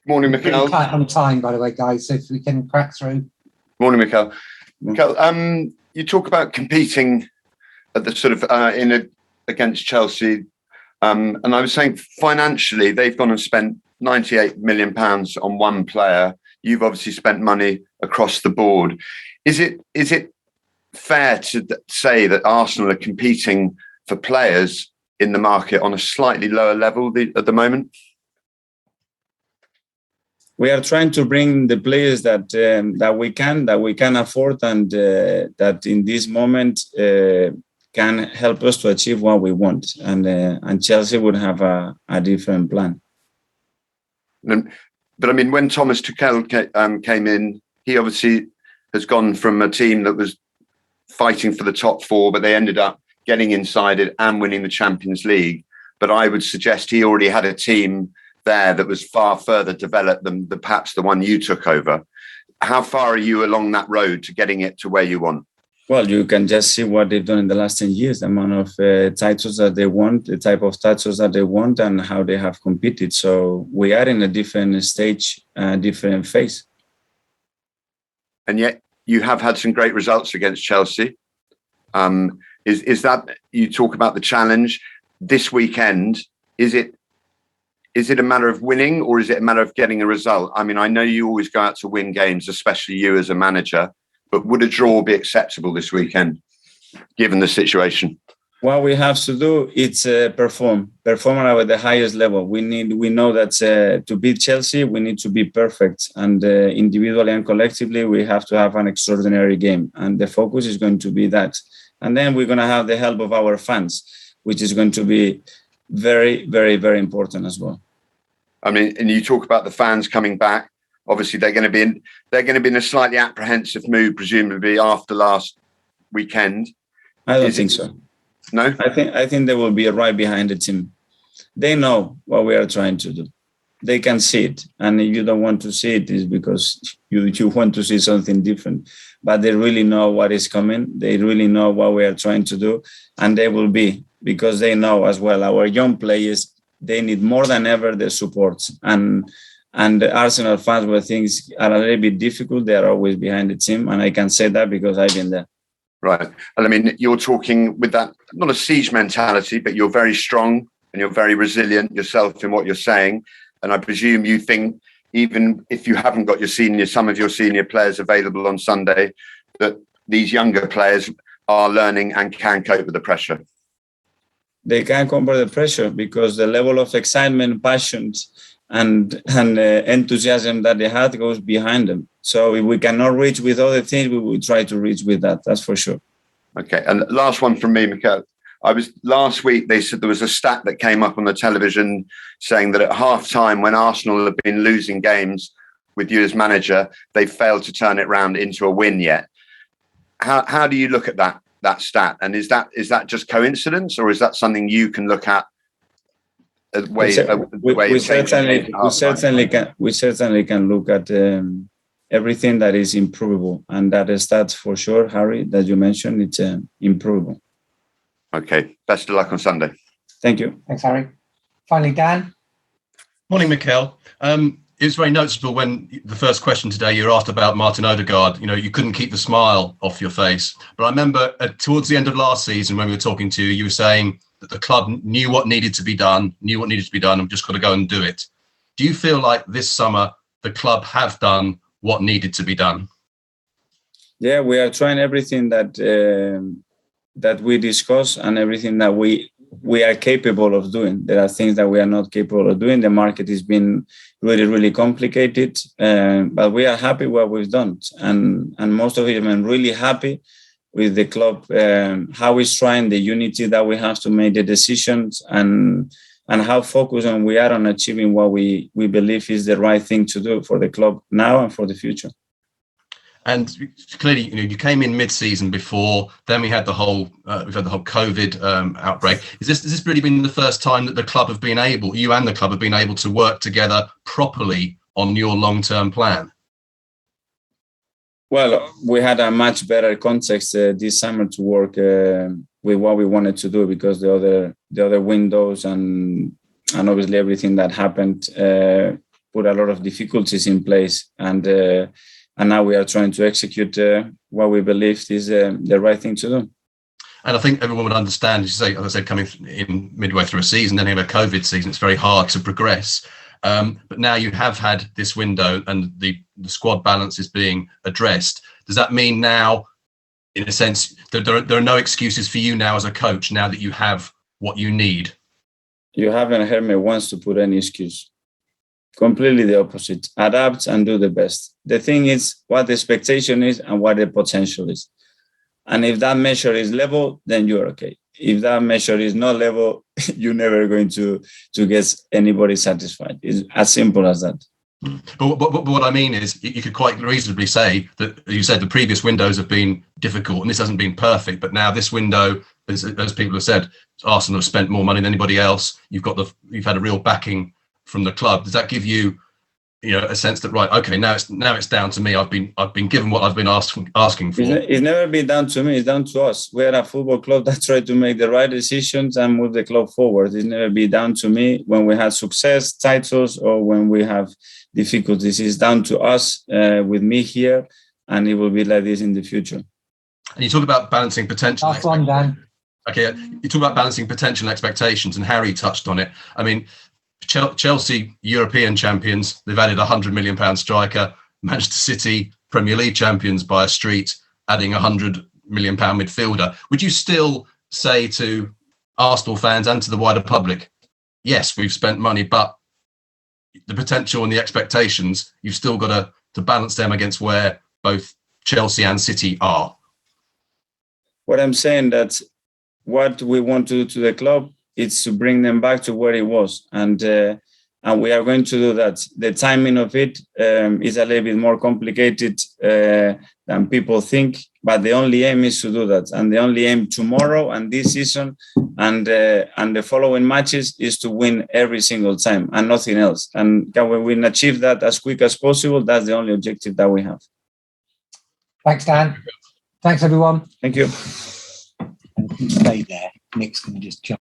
Morning, Mikel. Tight on time, by the way, guys. So if we can crack through. Morning, Mikel. Mikel, you talk about competing at the sort of against Chelsea, and I was saying financially they've gone and spent £98 million on one player. You've obviously spent money across the board. Is it fair to say that Arsenal are competing for players in the market on a slightly lower level at the moment? We are trying to bring the players that we can afford, and that in this moment can help us to achieve what we want. And Chelsea would have a different plan. But I mean, when Thomas Tuchel came in, he obviously has gone from a team that was fighting for the top four, but they ended up getting inside it and winning the Champions League. But I would suggest he already had a team there that was far further developed than perhaps the one you took over. How far are you along that road to getting it to where you want? Well, you can just see what they've done in the last 10 years, the amount of titles that they want, the type of titles that they want, and how they have competed. So we are in a different stage, different phase. And yet you have had some great results against Chelsea. Is that, you talk about the challenge this weekend, is it a matter of winning, or is it a matter of getting a result? I mean, I know you always go out to win games, especially you as a manager, but would a draw be acceptable this weekend, given the situation? What we have to do is perform at the highest level. We know that to beat Chelsea, we need to be perfect, and individually and collectively, we have to have an extraordinary game, and the focus is going to be that. And then we're going to have the help of our fans, which is going to be very, very, very important as well. I mean, and you talk about the fans coming back. Obviously, they're going to be in a slightly apprehensive mood, presumably after last weekend. I don't think so. No, I think they will be right behind the team. They know what we are trying to do. They can see it, and if you don't want to see it, is because you want to see something different. But they really know what is coming. They really know what we are trying to do, and they will be, because they know as well our young players. They need more than ever the support, and the Arsenal fans, where things are a little bit difficult, they are always behind the team, and I can say that because I've been there. Right. And I mean, you're talking with that, not a siege mentality, but you're very strong and you're very resilient yourself in what you're saying. And I presume you think, even if you haven't got some of your senior players available on Sunday, that these younger players are learning and can cope with the pressure. They can cope with the pressure because the level of excitement, passion, and enthusiasm that they had goes behind them. So if we cannot reach with other things, we will try to reach with that. That's for sure. Okay. And last one from me, Mikel. Last week, they said there was a stat that came up on the television saying that at half time, when Arsenal have been losing games with you as manager, they failed to turn it around into a win yet. How do you look at that stat? And is that just coincidence, or is that something you can look at? We certainly can look at everything that is improvable, and that is stats for sure, Harry, that you mentioned, it's improvable. Okay, best of luck on Sunday. Thank you. Thanks, Harry. Finally, Dan. Morning, Mikel. It was very noticeable when the first question today you were asked about Martin Odegaard. You know, you couldn't keep the smile off your face. But I remember towards the end of last season when we were talking to you, you were saying that the club knew what needed to be done, and just got to go and do it. Do you feel like this summer the club have done what needed to be done? Yeah, we are trying everything that we discuss and everything that we are capable of doing. There are things that we are not capable of doing. The market has been really, really complicated, but we are happy what we've done. And most of it, I'm really happy with the club, how it's trying, the unity that we have to make the decisions, and how focused we are on achieving what we believe is the right thing to do for the club now and for the future. And clearly, you came in mid-season before. Then we had the whole COVID outbreak. Is this really been the first time that you and the club have been able to work together properly on your long-term plan? Well, we had a much better context this summer to work with what we wanted to do, because the other windows and obviously everything that happened put a lot of difficulties in place, and now we are trying to execute what we believe is the right thing to do. And I think everyone would understand, as you say, as I said, coming in midway through a season, then you have a COVID season, it's very hard to progress. But now you have had this window and the squad balance is being addressed. Does that mean now, in a sense, that there are no excuses for you now as a coach, now that you have what you need? You haven't heard me once to put any excuse. Completely the opposite. Adapt and do the best. The thing is what the expectation is and what the potential is. And if that measure is level, then you're okay. If that measure is not level, you're never going to get anybody satisfied. It's as simple as that. But what I mean is, you could quite reasonably say that you said the previous windows have been difficult and this hasn't been perfect. But now this window, as people have said, Arsenal have spent more money than anybody else. You've had a real backing from the club. Does that give you, a sense that, right, okay, now it's down to me. I've been given what I've been asking for. It's never been down to me. It's down to us. We are a football club that try to make the right decisions and move the club forward. It's never been down to me when we had success, titles, or when we have difficulties. It's down to us with me here, and it will be like this in the future. And you talk about balancing potential. Last one, Dan. Okay, you talk about balancing potential and expectations, and Harry touched on it. I mean, Chelsea, European champions, they've added £100 million striker. Manchester City, Premier League champions by a street, adding £100 million midfielder. Would you still say to Arsenal fans and to the wider public, yes, we've spent money, but the potential and the expectations, you've still got to balance them against where both Chelsea and City are? What I'm saying that what we want to do to the club is to bring them back to where it was, and we are going to do that. The timing of it is a little bit more complicated than people think, but the only aim is to do that, and the only aim tomorrow and this season and the following matches is to win every single time and nothing else. And when we achieve that as quick as possible, that's the only objective that we have. Thanks, Dan. Thanks, everyone. Thank you. And if you stay there, Nick's going to just jump.